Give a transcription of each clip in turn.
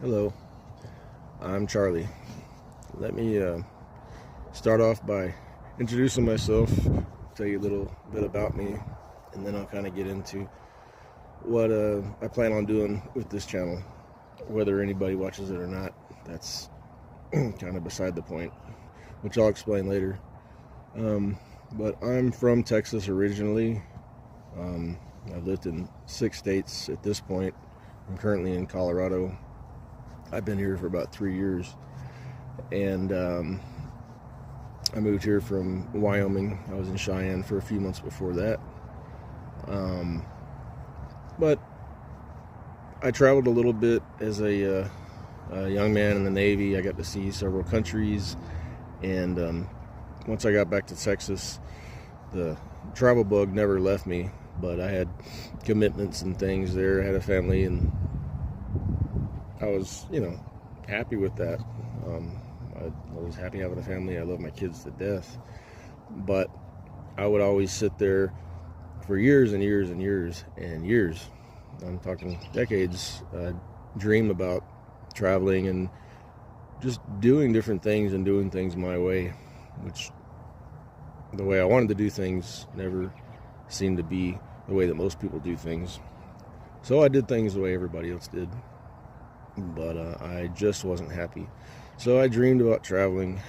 Hello, I'm Charlie. Let me start off by introducing myself, tell you a little bit about me, and then I'll kind of get into what I plan on doing with this channel. Whether anybody watches it or not, that's kind of beside the point, which I'll explain later. But I'm from Texas originally. I've lived in 6 states at this point. I'm currently in Colorado. I've been here for about 3 years, and I moved here from Wyoming. I was in Cheyenne for a few months before that. But I traveled a little bit as a young man in the Navy. I got to see several countries, and once I got back to Texas, the travel bug never left me, but I had commitments and things there. I had a family, and I was, happy with that. I was happy having a family. I love my kids to death, but I would always sit there for years and years and years and years. I'm talking decades. Dream about traveling and just doing different things and doing things my way, which the way I wanted to do things never seemed to be the way that most people do things. So I did things the way everybody else did, but I just wasn't happy. So I dreamed about traveling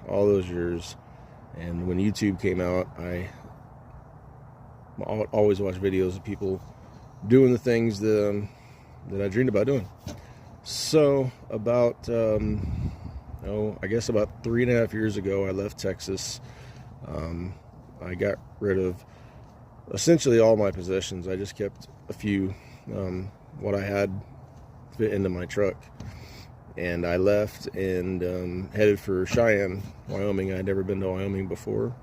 all those years, and when YouTube came out, I always watched videos of people doing the things that I dreamed about doing. So about I guess about 3.5 years ago, I left Texas. I got rid of essentially all my possessions. I just kept a few. What I had fit into my truck, and I left and headed for Cheyenne, Wyoming. I had never been to Wyoming before,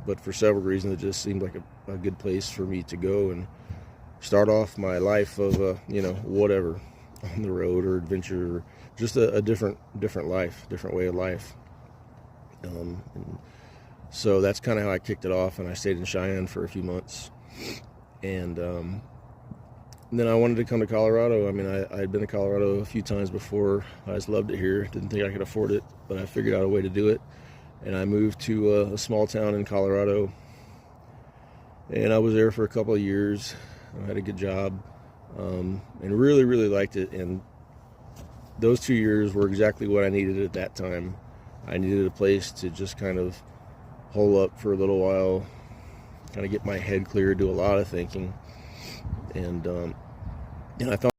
but for several reasons it just seemed like a good place for me to go and start off my life of whatever, on the road or adventure, or just a different life, different way of life. And so that's kind of how I kicked it off, and I stayed in Cheyenne for a few months, and then I wanted to come to Colorado. I mean, I'd been to Colorado a few times before. I just loved it here. Didn't think I could afford it, but I figured out a way to do it. And I moved to a small town in Colorado. And I was there for a couple of years. I had a good job, and really, really liked it. And those 2 years were exactly what I needed at that time. I needed a place to just kind of hole up for a little while, kind of get my head clear, do a lot of thinking. And I found